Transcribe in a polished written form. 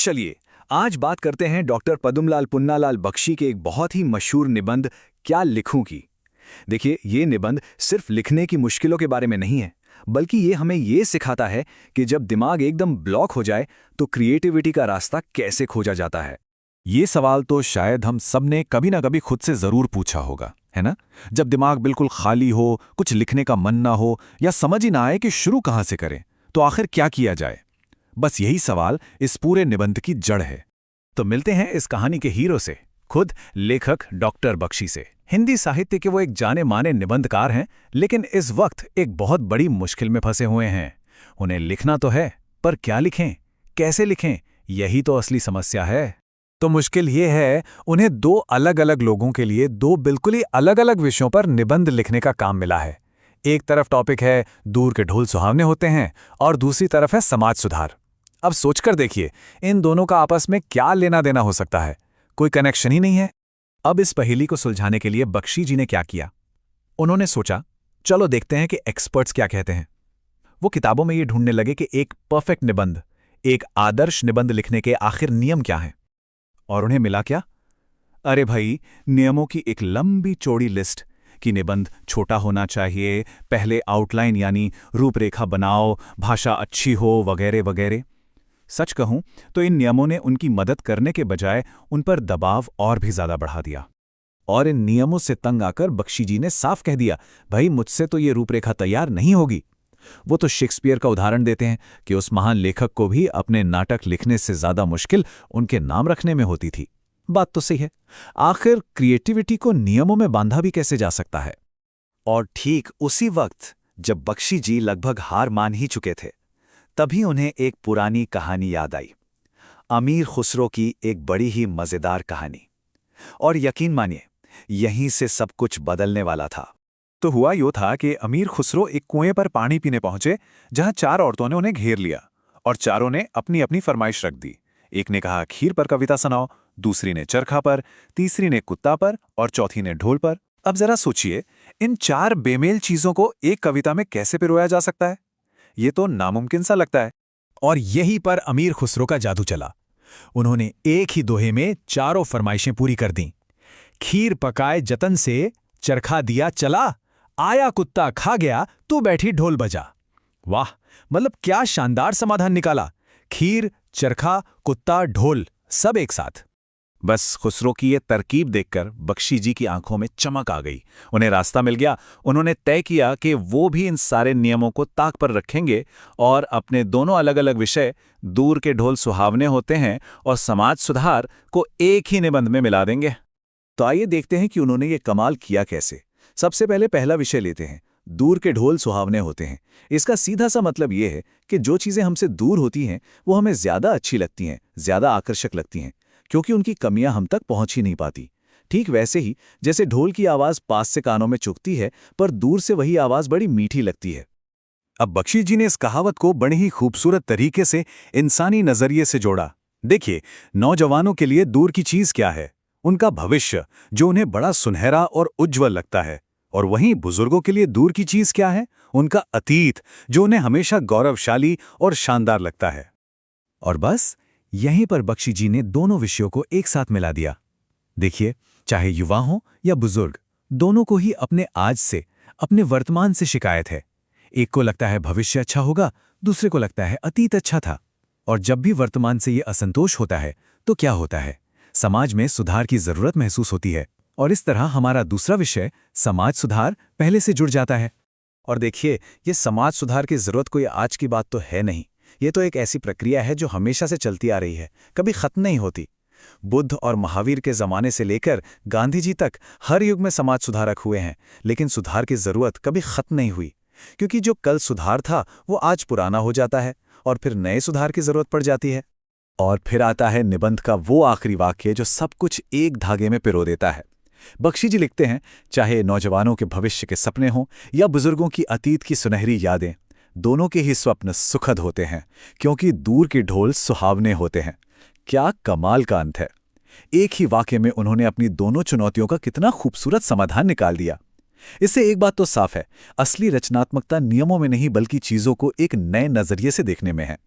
चलिए आज बात करते हैं डॉक्टर पद्मलाल पुन्नालाल बख्शी के एक बहुत ही मशहूर निबंध क्या लिखूं की। देखिए, ये निबंध सिर्फ लिखने की मुश्किलों के बारे में नहीं है, बल्कि ये हमें ये सिखाता है कि जब दिमाग एकदम ब्लॉक हो जाए तो क्रिएटिविटी का रास्ता कैसे खोजा जाता है। ये सवाल तो शायद हम सबने कभी ना कभी खुद से जरूर पूछा होगा, है ना? जब दिमाग बिल्कुल खाली हो, कुछ लिखने का मन ना हो या समझ ही ना आए कि शुरू कहाँ से करें, तो आखिर क्या किया जाए। बस यही सवाल इस पूरे निबंध की जड़ है। तो मिलते हैं इस कहानी के हीरो से, खुद लेखक डॉक्टर बख्शी से। हिंदी साहित्य के वो एक जाने माने निबंधकार हैं, लेकिन इस वक्त एक बहुत बड़ी मुश्किल में फंसे हुए हैं। उन्हें लिखना तो है, पर क्या लिखें, कैसे लिखें, यही तो असली समस्या है। तो मुश्किल ये है, उन्हें दो अलग अलग लोगों के लिए दो बिल्कुल ही अलग अलग विषयों पर निबंध लिखने का काम मिला है। एक तरफ टॉपिक है दूर के ढोल सुहावने होते हैं और दूसरी तरफ है समाज सुधार। अब सोचकर देखिए, इन दोनों का आपस में क्या लेना देना हो सकता है? कोई कनेक्शन ही नहीं है। अब इस पहेली को सुलझाने के लिए बख्शी जी ने क्या किया? उन्होंने सोचा, चलो देखते हैं कि एक्सपर्ट्स क्या कहते हैं। वो किताबों में ये ढूंढने लगे कि एक परफेक्ट निबंध, एक आदर्श निबंध लिखने के आखिर नियम क्या हैं। और उन्हें मिला क्या? अरे भाई, नियमों की एक लंबी चौड़ी लिस्ट कि निबंध छोटा होना चाहिए, पहले आउटलाइन यानी रूपरेखा बनाओ, भाषा अच्छी हो, वगैरह वगैरह। सच कहूं तो इन नियमों ने उनकी मदद करने के बजाय उन पर दबाव और भी ज्यादा बढ़ा दिया। और इन नियमों से तंग आकर बख्शी जी ने साफ कह दिया, भाई मुझसे तो ये रूपरेखा तैयार नहीं होगी। वो तो शेक्सपियर का उदाहरण देते हैं कि उस महान लेखक को भी अपने नाटक लिखने से ज्यादा मुश्किल उनके नाम रखने में होती थी। बात तो सही है, आखिर क्रिएटिविटी को नियमों में बांधा भी कैसे जा सकता है। और ठीक उसी वक्त जब बख्शी जी लगभग हार मान ही चुके थे, तभी उन्हें एक पुरानी कहानी याद आई, अमीर खुसरो की एक बड़ी ही मजेदार कहानी। और यकीन मानिए, यहीं से सब कुछ बदलने वाला था। तो हुआ यूं था कि अमीर खुसरो एक कुएं पर पानी पीने पहुंचे, जहां चार औरतों ने उन्हें घेर लिया और चारों ने अपनी अपनी फरमाइश रख दी। एक ने कहा खीर पर कविता सुनाओ, दूसरी ने चरखा पर, तीसरी ने कुत्ता पर और चौथी ने ढोल पर। अब जरा सोचिए, इन चार बेमेल चीजों को एक कविता में कैसे पिरोया जा सकता है? ये तो नामुमकिन सा लगता है। और यहीं पर अमीर खुसरो का जादू चला। उन्होंने एक ही दोहे में चारों फरमाइशें पूरी कर दीं। खीर पकाए जतन से, चरखा दिया चला, आया कुत्ता खा गया, तू बैठी ढोल बजा। वाह, मतलब क्या शानदार समाधान निकाला। खीर, चरखा, कुत्ता, ढोल, सब एक साथ। बस खुसरो की ये तरकीब देखकर बख्शी जी की आंखों में चमक आ गई। उन्हें रास्ता मिल गया। उन्होंने तय किया कि वो भी इन सारे नियमों को ताक पर रखेंगे और अपने दोनों अलग अलग विषय, दूर के ढोल सुहावने होते हैं और समाज सुधार, को एक ही निबंध में मिला देंगे। तो आइए देखते हैं कि उन्होंने ये कमाल किया कैसे। सबसे पहले पहला विषय लेते हैं, दूर के ढोल सुहावने होते हैं। इसका सीधा सा मतलब ये है कि जो चीज़ें हमसे दूर होती हैं वो हमें ज़्यादा अच्छी लगती हैं, ज़्यादा आकर्षक लगती हैं, क्योंकि उनकी कमियां हम तक पहुंच ही नहीं पाती। ठीक वैसे ही जैसे ढोल की आवाज़ पास से कानों में चुभती है, पर दूर से वही आवाज़ बड़ी मीठी लगती है। अब बख्शी जी ने इस कहावत को बड़े ही खूबसूरत तरीके से इंसानी नजरिए से जोड़ा। देखिए, नौजवानों के लिए दूर की चीज क्या है? उनका भविष्य, जो उन्हें बड़ा सुनहरा और उज्ज्वल लगता है। और वहीं बुजुर्गों के लिए दूर की चीज क्या है? उनका अतीत, जो उन्हें हमेशा गौरवशाली और शानदार लगता है। और बस यहीं पर बख्शी जी ने दोनों विषयों को एक साथ मिला दिया। देखिए, चाहे युवा हो या बुजुर्ग, दोनों को ही अपने आज से, अपने वर्तमान से शिकायत है। एक को लगता है भविष्य अच्छा होगा, दूसरे को लगता है अतीत अच्छा था। और जब भी वर्तमान से ये असंतोष होता है, तो क्या होता है? समाज में सुधार की जरूरत महसूस होती है। और इस तरह हमारा दूसरा विषय, समाज सुधार, पहले से जुड़ जाता है। और देखिए, ये समाज सुधार की जरूरत कोई आज की बात तो है नहीं। ये तो एक ऐसी प्रक्रिया है जो हमेशा से चलती आ रही है, कभी खत्म नहीं होती। बुद्ध और महावीर के जमाने से लेकर गांधी जी तक हर युग में समाज सुधारक हुए हैं, लेकिन सुधार की जरूरत कभी खत्म नहीं हुई, क्योंकि जो कल सुधार था वो आज पुराना हो जाता है और फिर नए सुधार की जरूरत पड़ जाती है। और फिर आता है निबंध का वो आखिरी वाक्य जो सब कुछ एक धागे में पिरो देता है। बख्शी जी लिखते हैं, चाहे नौजवानों के भविष्य के सपने हों या बुजुर्गों की अतीत की सुनहरी यादें, दोनों के ही स्वप्न सुखद होते हैं, क्योंकि दूर के ढोल सुहावने होते हैं। क्या कमाल का अंत है! एक ही वाक्य में उन्होंने अपनी दोनों चुनौतियों का कितना खूबसूरत समाधान निकाल दिया। इससे एक बात तो साफ है, असली रचनात्मकता नियमों में नहीं बल्कि चीजों को एक नए नजरिए से देखने में है।